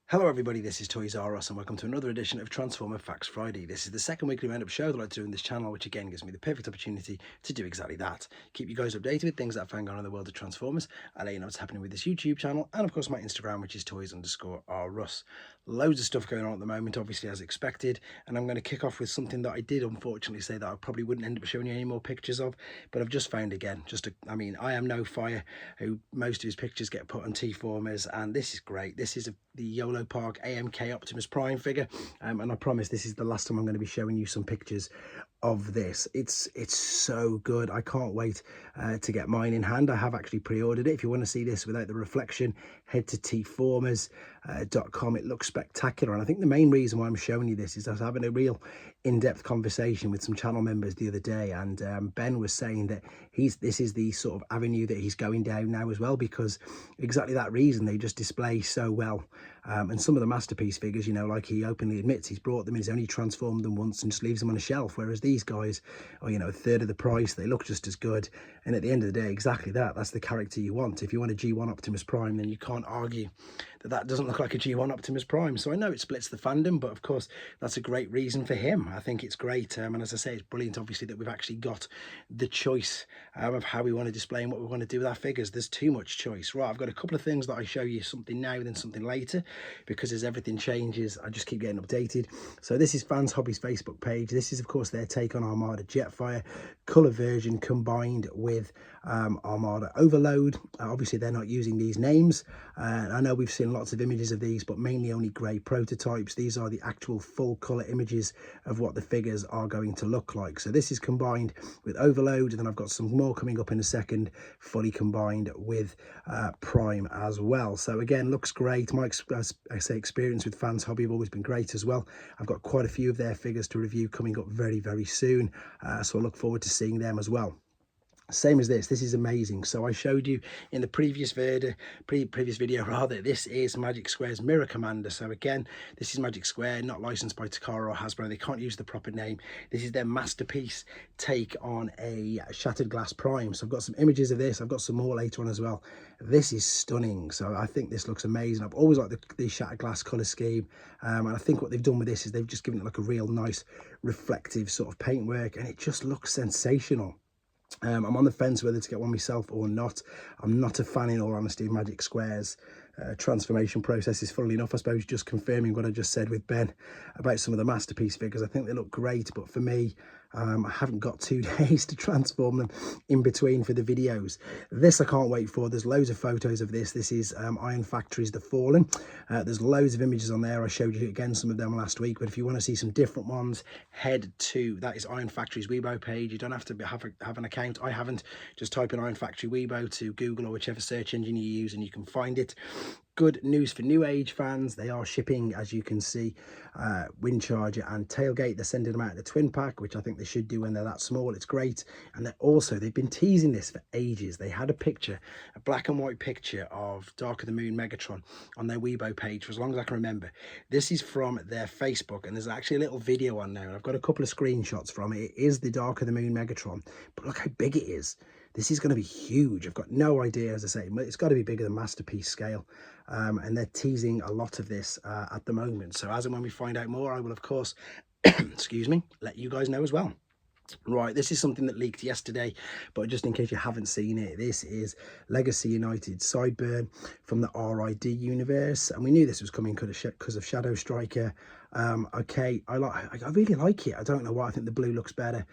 Hello everybody, this is Toys R Us and welcome to another edition of Transformer Facts Friday. This is the second weekly roundup show that I do in this channel, which again gives me the perfect opportunity to do exactly that. Keep you guys updated with things that I found going on in the world of Transformers. I'll let you know what's happening with this YouTube channel and of course my Instagram, which is toys_rus. Loads of stuff going on at the moment, obviously as expected, and I'm going to kick off with something that I did unfortunately say that I probably wouldn't end up showing you any more pictures of, but I've just found again, I am no fire, who most of his pictures get put on T-formers, and this is great. This is the Yolopark AMK Optimus Prime figure, and I promise this is the last time I'm going to be showing you some pictures of this. It's so good. I can't wait to get mine in hand. I have actually pre-ordered it. If you want to see this without the reflection, head to tformers.com. It looks spectacular, and I think the main reason why I'm showing you this is I was having a real in-depth conversation with some channel members the other day, and Ben was saying that this is the sort of avenue that he's going down now as well, because exactly that reason, they just display so well. And some of the masterpiece figures, you know, like he openly admits he's brought them and he's only transformed them once and just leaves them on a shelf, whereas these guys are, you know, a third of the price. They look just as good, and at the end of the day, exactly that's the character you want. If you want a G1 Optimus Prime, then you can't argue that doesn't look like a G1 Optimus Prime. So I know it splits the fandom, but of course that's a great reason for him. I think it's great, and as I say, it's brilliant obviously that we've actually got the choice of how we want to display and what we want to do with our figures. There's too much choice. Right, I've got a couple of things that I show you, something now then something later, because as everything changes I just keep getting updated. So this is Fans Hobby's Facebook page. This is of course their take on Armada Jetfire colour version combined with Armada Overload. Obviously they're not using these names. I know we've seen lots of images of these, but mainly only grey prototypes. These are the actual full colour images of what the figures are going to look like. So this is combined with Overload, and then I've got some more coming up in a second, fully combined with Prime as well. So again, looks great. My experience with Fans Hobby have always been great as well. I've got quite a few of their figures to review coming up very soon, so I look forward to seeing them as well. Same as this is amazing. So I showed you in the previous video rather, this is Magic Square's Mirror Commander. So again, this is Magic Square, not licensed by Takara or Hasbro. They can't use the proper name. This is their masterpiece take on a Shattered Glass Prime. So I've got some images of this. I've got some more later on as well. This is stunning. So I think this looks amazing. I've always liked the Shattered Glass color scheme, and I think what they've done with this is they've just given it like a real nice reflective sort of paintwork, and it just looks sensational. I'm on the fence whether to get one myself or not. I'm not a fan, in all honesty, of Magic Square's transformation processes. Funnily enough, I suppose just confirming what I just said with Ben about some of the masterpiece figures. I think they look great, but for me, I haven't got 2 days to transform them in between for the videos. This I can't wait for. There's loads of photos of this. This is Iron Factory's The Fallen. There's loads of images on there. I showed you again some of them last week, but if you want to see some different ones, head to, that is Iron Factory's Weebo page. You don't have to have an account. I haven't. Just type in Iron Factory Weebo to Google or whichever search engine you use and you can find it. Good news for Newage fans. They are shipping, as you can see, Wind Charger and Tailgate. They're sending them out in a twin pack, which I think they should do when they're that small. It's great. And they've been teasing this for ages. They had a picture, a black and white picture of Dark of the Moon Megatron on their Weebo page for as long as I can remember. This is from their Facebook, and there's actually a little video on there. I've got a couple of screenshots from it. It is the Dark of the Moon Megatron, but look how big it is. This is going to be huge. I've got no idea, as I say, it's got to be bigger than masterpiece scale. And they're teasing a lot of this at the moment. So as and when we find out more, I will, of course, excuse me, let you guys know as well. Right, this is something that leaked yesterday, but just in case you haven't seen it, this is Legacy United Sideburn from the RID universe, and we knew this was coming because of Shadow Striker. Okay, I really like it. I don't know why. I think the blue looks better.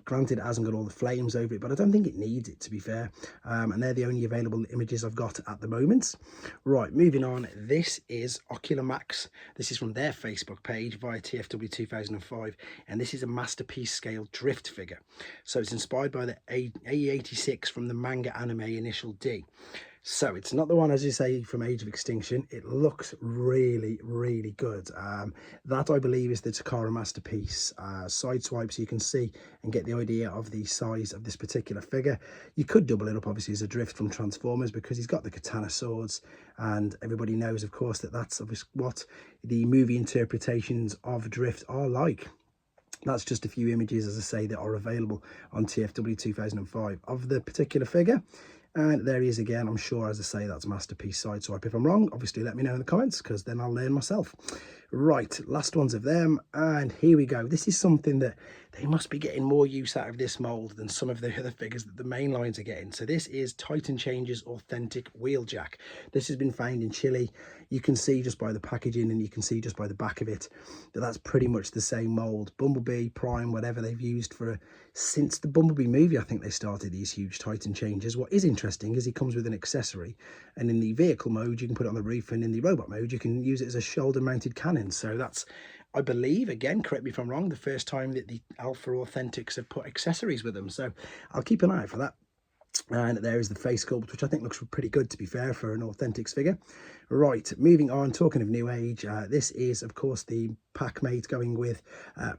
Granted, it hasn't got all the flames over it, but I don't think it needs it, to be fair. And they're the only available images I've got at the moment. Right, moving on. This is Ocular Max. This is from their Facebook page via TFW 2005, and this is a masterpiece scale drift figure. So it's inspired by the AE86 from the manga anime Initial D. So it's not the one, as you say, from Age of Extinction. It looks really good. That I believe is the Takara masterpiece. Side swipe so you can see and get the idea of the size of this particular figure. You could double it up obviously as a Drift from Transformers because he's got the katana swords, and everybody knows of course that that's what the movie interpretations of Drift are like. That's just a few images, as I say, that are available on TFW 2005 of the particular figure. And there he is again. I'm sure, as I say, that's Masterpiece Sideswipe. If I'm wrong, obviously let me know in the comments, because then I'll learn myself. Right, last ones of them, and here we go. This is something that they must be getting more use out of this mold than some of the other figures that the main lines are getting. So this is Titan Changes Authentic Wheeljack. This has been found in Chile. You can see just by the packaging, and you can see just by the back of it, that that's pretty much the same mold. Bumblebee, Prime, whatever they've used for since the Bumblebee movie, I think they started these huge Titan changes. What is interesting is he comes with an accessory, and in the vehicle mode you can put it on the roof, and in the robot mode you can use it as a shoulder mounted cannon. So that's, I believe, again, correct me if I'm wrong, the first time that the Alpha Authentics have put accessories with them. So I'll keep an eye out for that. And there is the face sculpt, which I think looks pretty good, to be fair, for an Authentics figure. Right, moving on, talking of Newage, this is, of course, the packmate going with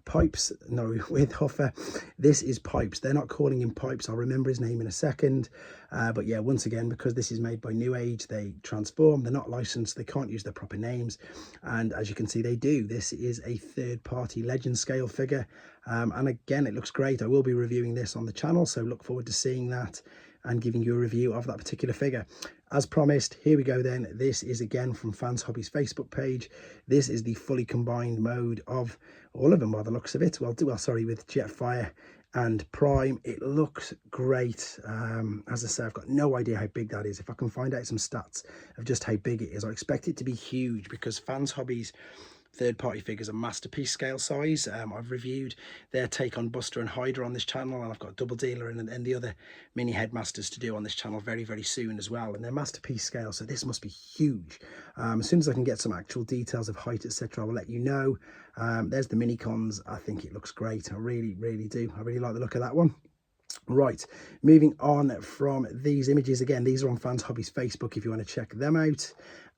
Pipes. No, with Huffer. This is Pipes. They're not calling him Pipes. I'll remember his name in a second. But yeah, once again, because this is made by Newage, they transform. They're not licensed. They can't use their proper names. And as you can see, they do. This is a third-party Legend scale figure. And again, it looks great. I will be reviewing this on the channel, so look forward to seeing that and giving you a review of that particular figure. As promised, here we go then. This is again from Fans Hobby's Facebook page. This is the fully combined mode of all of them by the looks of it. Well, sorry, with Jetfire and Prime. It looks great. As I say, I've got no idea how big that is. If I can find out some stats of just how big it is, I expect it to be huge, because Fans Hobby's third-party figures are Masterpiece scale size. I've reviewed their take on Buster and Hydra on this channel, and I've got Double Dealer and the other mini headmasters to do on this channel very, very soon as well, and they're Masterpiece scale, so this must be huge. As soon as I can get some actual details of height, etc., I will let you know. There's the Minicons. I think it looks great. I really, really do. I really like the look of that one. Right, moving on from these images, again, these are on Fans Hobby's Facebook if you want to check them out.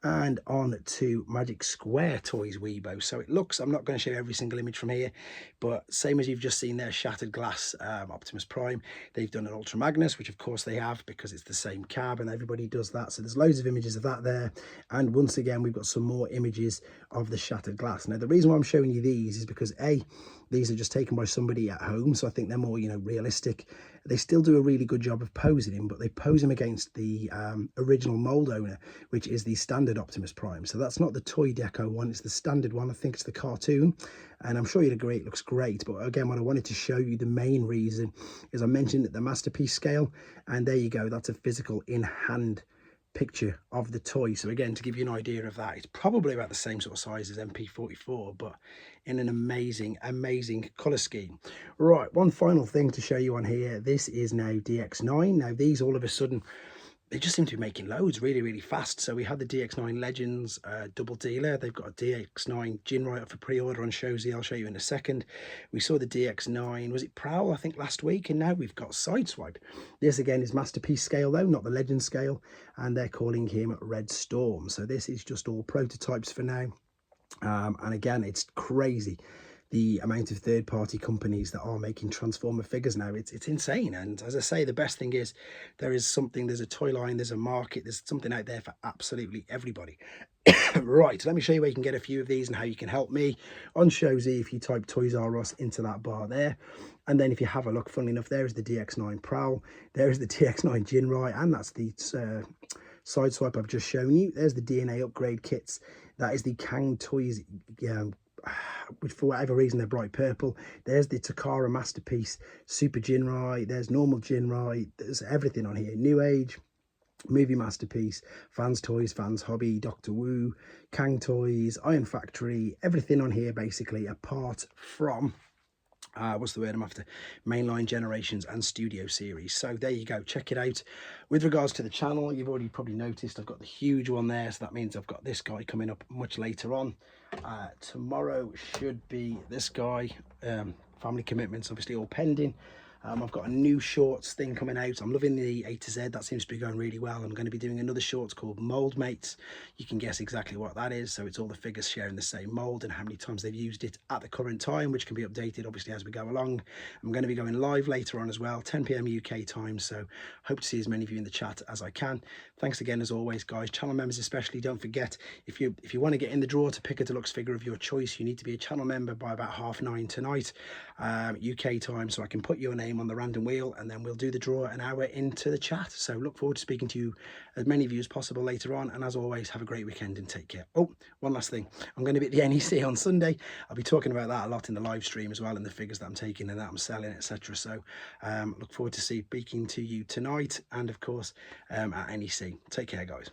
And on to Magic Square Toys Weebo. So it looks, I'm not going to show you every single image from here, but same as you've just seen there, Shattered Glass Optimus Prime. They've done an Ultra Magnus, which of course they have, because it's the same cab and everybody does that. So there's loads of images of that there. And once again, we've got some more images of the Shattered Glass. Now, the reason why I'm showing you these is because A, these are just taken by somebody at home, so I think they're more, you know, realistic. They still do a really good job of posing him, but they pose him against the original mold owner, which is the standard Optimus Prime. So that's not the toy deco one, it's the standard one. I think it's the cartoon, and I'm sure you'd agree it looks great. But again, what I wanted to show you, the main reason, is I mentioned that the Masterpiece scale, and there you go, that's a physical in-hand picture of the toy. So again, to give you an idea of that, it's probably about the same sort of size as MP44, but in an amazing color scheme. Right, one final thing to show you on here. This is now DX9. Now these all of a sudden, they just seem to be making loads really, really fast. So we had the DX9 Legends double dealer. They've got a DX9 Jinrai up for pre-order on Shozy. I'll show you in a second. We saw the DX9, was it Prowl, I think, last week, and now we've got Sideswipe. This again is Masterpiece scale though, not the Legend scale, and they're calling him Red Storm. So this is just all prototypes for now. And again, it's crazy the amount of third-party companies that are making Transformer figures now. It's insane. And as I say, the best thing is there's a toy line, there's a market, there's something out there for absolutely everybody. Right, let me show you where you can get a few of these and how you can help me on Shozy if you type Toys R Us into that bar there. And then if you have a look, funnily enough, there's the DX9 Prowl, there's the DX9 Jinrai, and that's the Sideswipe I've just shown you. There's the DNA upgrade kits. That is the Kang Toys, which for whatever reason they're bright purple. There's the Takara Masterpiece Super Jinrai. There's normal Jinrai. There's everything on here. Newage, Movie Masterpiece, Fans Toys, Fans Hobby, Doctor Wu, Kang Toys, Iron Factory. Everything on here basically, apart from what's the word I'm after, mainline Generations and Studio Series. So there you go, check it out. With regards to the channel, you've already probably noticed I've got the huge one there, so that means I've got this guy coming up much later on. Tomorrow should be this guy. Family commitments obviously all pending. I've got a new shorts thing coming out. I'm loving the A to Z. That seems to be going really well. I'm going to be doing another shorts called Mold Mates. You can guess exactly what that is. So it's all the figures sharing the same mold and how many times they've used it at the current time, which can be updated obviously as we go along. I'm going to be going live later on as well, 10 PM UK time. So hope to see as many of you in the chat as I can. Thanks again as always, guys. Channel members especially, don't forget, if you want to get in the draw to pick a deluxe figure of your choice, you need to be a channel member by about 9:30 tonight UK time, so I can put your name name on the random wheel, and then we'll do the draw an hour into the chat. So look forward to speaking to you, as many of you as possible later on, and as always, have a great weekend and take care. Oh, one last thing, I'm going to be at the NEC on Sunday. I'll be talking about that a lot in the live stream as well, and the figures that I'm taking and that I'm selling, etc. So look forward to speaking to you tonight, and of course at NEC. Take care, guys.